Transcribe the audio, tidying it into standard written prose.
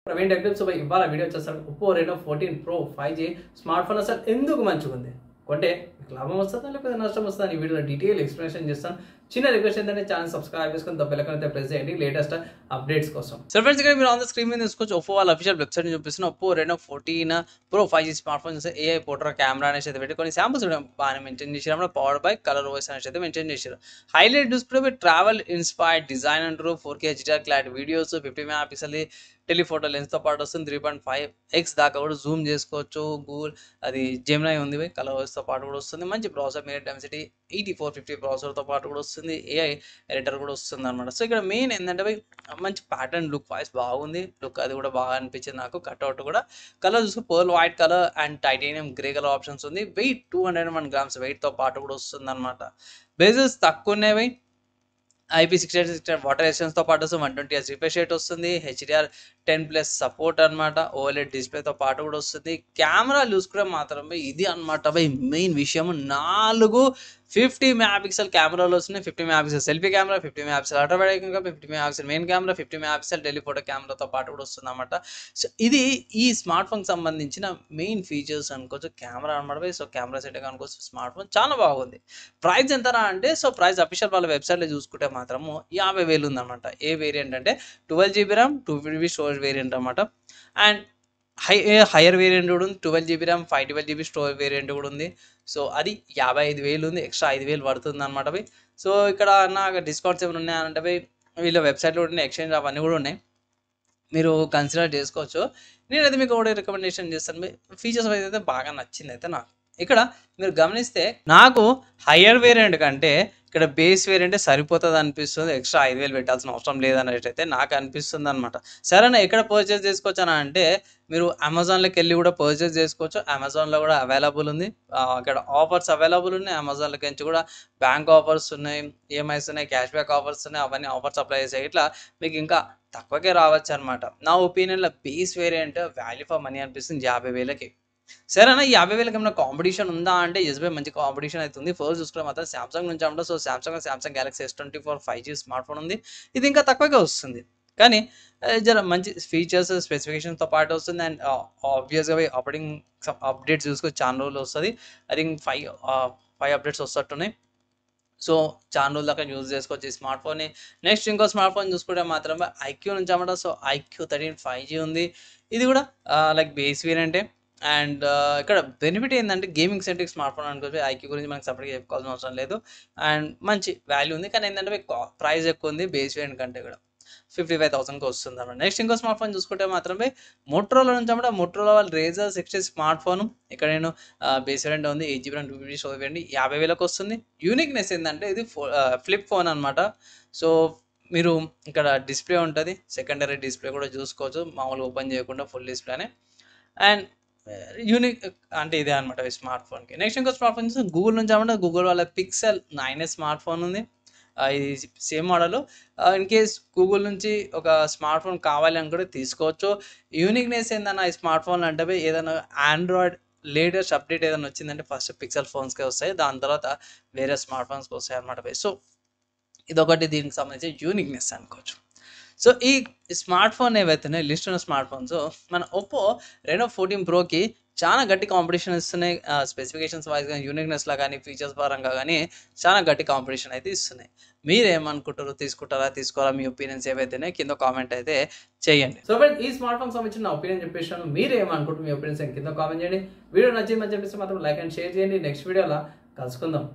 Praveen techniques ఇవాళ video వచ్చేస్తాను Oppo Reno 14 pro 5G smart phone అసలు ఎందుకు మంచిగా ఉంది కొంటే లాభం వస్తుందా లేకపోతే నష్టం వస్తుందా ఈ వీడియోలో డీటెయిల్ ఎక్స్ప్లెనేషన్ చేస్తాను. చిన్న రిక్వెస్ట్ ఏంటంటే ఛానల్ సబ్స్క్రైబ్ చేసుకొని బెల్ ఐకాన్ అయితే ప్రెస్ చేయండి లేటెస్ట్ అప్డేట్స్ కోసం. సో ఫ్రెండ్స్ ఇక్కడ మీరు ఆన్ ద స్క్రీన్ మీద తీసుకోవచ్చు ఒప్పో వాళ్ళ అఫీషియల్ వెబ్సైట్ చూపిస్తున్న Oppo Reno 14 pro 5G smart phone చూస్తే ఏఐ పోర్ట్రా కెమెరా అనేసి అయితే పెట్టి కొన్ని శాంపుల్స్ బాగానే మెన్షన్ చేసారు. పవర్ బై కలర్ వాయిస్ అనేసి అయితే మెన్షన్ చేశారు. Highlight display travel inspired design అంటారు. 4K HDR clarity videos 50 megapixel telephoto లెన్స్తో పాటు వస్తుంది. 3.5x దాకా కూడా జూమ్ చేసుకోవచ్చు. గూగుల్ అది జెమినై ఉంది కలర్ వాయిస్తో పాటు కూడా వస్తుంది. మంచి ప్రాసెసర్ మీడియా డెన్సిటీ 8450 ప్రాసెసర్తో పాటు కూడా వస్తుంది. ఏఐ ఎడిటర్ కూడా వస్తుంది అనమాట. సో ఇక్కడ మెయిన్ ఏంటంటే మంచి ప్యాటర్న్ లుక్ వాయిస్ బాగుంది. లుక్ అది కూడా బాగా అనిపించింది నాకు. కట్అవుట్ కూడా కలర్ చూసుకుని pearl white colour and titanium grey colour options ఉంది. వెయిట్ 201 గ్రామ్స్ వెయిట్తో పాటు కూడా వస్తుంది అనమాట. బేజెస్ తక్కువ ఉన్నాయి. IP68 వాటర్ రెసిస్టెన్స్తో పాటు 120Hz రిఫ్రెష్ రేట్ వస్తుంది. HDR 10+ సపోర్ట్ అనమాట. OLED డిస్ప్లేతో పాటు కూడా వస్తుంది. కెమెరా చూసుకుంటే మాత్రమే ఇది అనమాట మెయిన్ విషయం. 50 మెగా పిక్సెల్ కెమెరాలు వస్తున్నాయి. 50 mega pixel selfie camera, 50 mega pixel ultra wide camera, 50 mega pixel main camera, 50 megapixel telephoto కెమెరాతో పాటు కూడా వస్తుంది అనమాట. సో ఇది ఈ స్మార్ట్ ఫోన్కి సంబంధించిన మెయిన్ ఫీచర్స్ అనుకోవచ్చు. కెమెరా అనమాట. సో కెమెరా సెట్ అనుకోవచ్చు. స్మార్ట్ ఫోన్ చాలా బాగుంది. ప్రైస్ ఎంతనా అంటే సో ప్రైస్ అఫీషియల్ వాళ్ళ వెబ్సైట్లో చూసుకుంటే మాత్రము 50,000 ఉందన్నమాట. ఏ వేరియంట్ అంటే 12GB RAM 2GB storage variant అనమాట. అండ్ హైయర్ వేరియంట్ కూడా ఉంది. 12GB RAM 512GB storage variant కూడా ఉంది. సో అది 55,000 ఉంది. ఎక్స్ట్రా 5,000 పడుతుంది అనమాట. సో ఇక్కడ నాకు డిస్కౌంట్స్ ఏమైనా ఉన్నాయంటే వీళ్ళ వెబ్సైట్లో ఉన్నాయి. ఎక్స్చేంజ్ అవన్నీ కూడా ఉన్నాయి. మీరు కన్సిడర్ చేసుకోవచ్చు. నేనైతే మీకు ఒకటి రికమెండేషన్ చేస్తాను. ఫీచర్స్ అయితే బాగా నచ్చింది అయితే నాకు. ఇక్కడ మీరు గమనిస్తే నాకు హయ్యర్ వేరియంట్ కంటే ఇక్కడ బేస్ వేరియంటే సరిపోతుంది అనిపిస్తుంది. ఎక్స్ట్రా 5,000 పెట్టాల్సిన అవసరం లేదనేది అయితే నాకు అనిపిస్తుంది అనమాట. సరేనా ఎక్కడ పర్చేస్ చేసుకోవచ్చా అంటే మీరు అమెజాన్లోకి వెళ్ళి కూడా పర్చేస్ చేసుకోవచ్చు. అమెజాన్లో కూడా అవైలబుల్ ఉంది. ఇక్కడ ఆఫర్స్ అవైలబుల్ ఉన్నాయి. అమెజాన్లోకి నుంచి కూడా బ్యాంక్ ఆఫర్స్ ఉన్నాయి, ఈఎంఐస్ ఉన్నాయి, క్యాష్ బ్యాక్ ఆఫర్స్ ఉన్నాయి. అవన్నీ ఆఫర్స్ అప్లై చేసాయి. ఇట్లా మీకు ఇంకా తక్కువకే రావచ్చు అనమాట. నా ఒపీనియన్లో base variant value for money అనిపిస్తుంది 50,000కి. సరేనా ఈ 50,000కి ఏమైనా కాంపిటీషన్ ఉందా అంటే ఎస్బీఐ మంచి కాంపిటీషన్ అవుతుంది. ఫస్ట్ చూసుకుంటే మాత్రం సామ్సంగ్ నుంచి అంటే so Samsung Galaxy S24 5G smart phone ఉంది. ఇది ఇంకా తక్కువగా వస్తుంది కానీ జర మంచి ఫీచర్స్ స్పెసిఫికేషన్తో పాటు వస్తుంది. అండ్ ఆబ్వియస్గా ఆపరేటింగ్ అప్డేట్స్ చూసుకొని చాలా రోజులు వస్తుంది. ఐ థింక్ 5 అప్డేట్స్ వస్తున్నట్టున్నాయి. సో చాలా రోజుల దాకా యూజ్ చేసుకోవచ్చు ఈ స్మార్ట్ ఫోన్ని. నెక్స్ట్ ఇంకో స్మార్ట్ ఫోన్ చూసుకుంటే మాత్రం IQ నుంచి అన్నమాట. సో IQ 13 5G ఉంది. ఇది కూడా లైక్ బేస్ వేరియంటే. అండ్ ఇక్కడ బెనిఫిట్ ఏంటంటే గేమింగ్ సెంట్రిక్ స్మార్ట్ ఫోన్ అనుకోవచ్చు. ఐక్యూ గురించి మనకి సపరేట్గా చెప్పుకోవాల్సిన అవసరం లేదు. అండ్ మంచి వాల్యూ ఉంది కానీ ఏంటంటే ప్రైస్ ఎక్కువ ఉంది బేస్ వేరియంట్ కంటే కూడా. 55,000కి వస్తుంది అన్నమాట. నెక్స్ట్ ఇంకో స్మార్ట్ ఫోన్ చూసుకుంటే మాత్రమే మోటరోలా నుంచి అన్నమాట. మోటరోలా వాళ్ళ Razr 60 స్మార్ట్ ఫోన్. ఇక్కడ నేను బేస్ వేరియంట్ ఉంది. 8GB RAM 2GB storage variant 50,000కి వస్తుంది. యూనిక్నెస్ ఏంటంటే ఇది ఫ్లిప్ ఫోన్ అనమాట. సో మీరు ఇక్కడ డిస్ప్లే ఉంటుంది. సెకండరీ డిస్ప్లే కూడా చూసుకోవచ్చు. మామూలుగా ఓపెన్ చేయకుండా ఫుల్ డిస్ప్లేనే. అండ్ యూనిక్ అంటే ఇదే అనమాట ఈ స్మార్ట్ ఫోన్కి. నెక్స్ట్ ఇంకో స్మార్ట్ ఫోన్ చూస్తే గూగుల్ నుంచి అన్నమాట. గూగుల్ వాళ్ళ Pixel 9a స్మార్ట్ ఫోన్ ఉంది. ఇది same model. In case Google నుంచి ఒక స్మార్ట్ ఫోన్ కావాలి అని కూడా తీసుకోవచ్చు. యూనిక్నెస్ ఏందన్న ఈ స్మార్ట్ ఫోన్లు అంటే ఏదైనా ఆండ్రాయిడ్ లేటెస్ట్ అప్డేట్ ఏదైనా వచ్చిందంటే ఫస్ట్ పిక్సెల్ ఫోన్స్కే వస్తాయి. దాని తర్వాత వేరే స్మార్ట్ ఫోన్స్కి వస్తాయి అనమాట. సో ఇదొకటి దీనికి సంబంధించి యూనిక్నెస్ అనుకోవచ్చు. సో ఈ స్మార్ట్ ఫోన్ ఏవైతే లిస్ట్ ఉన్న స్మార్ట్ ఫోన్స్ మన ఒప్పో రెనో 14 ప్రోకి చాలా గట్టి కాంపిటీషన్ ఇస్తున్నాయి. స్పెసిఫికేషన్స్ వైజ్గా యూనిక్నెస్లో కానీ ఫీచర్స్ పరంగా కానీ చాలా గట్టి కాంపిటీషన్ అయితే ఇస్తున్నాయి. మీరేమనుకుంటారు? తీసుకుంటారా తీసుకోవాలా? మీ ఒపీనియన్స్ ఏవైతే కింద కామెంట్ అయితే చేయండి. సో ఫ్రెండ్స్ ఈ స్మార్ట్ ఫోన్ సంబంధించిన ఒపీనియన్ చెప్పేసాను. మీరేమనుకుంటారు? మీ ఒపీనియన్స్ కింద కామెంట్ చేయండి. వీడియో నచ్చిందని చెప్పేసి మాత్రం లైక్ అండ్ షేర్ చేయండి. నెక్స్ట్ వీడియోలో కలుసుకుందాం.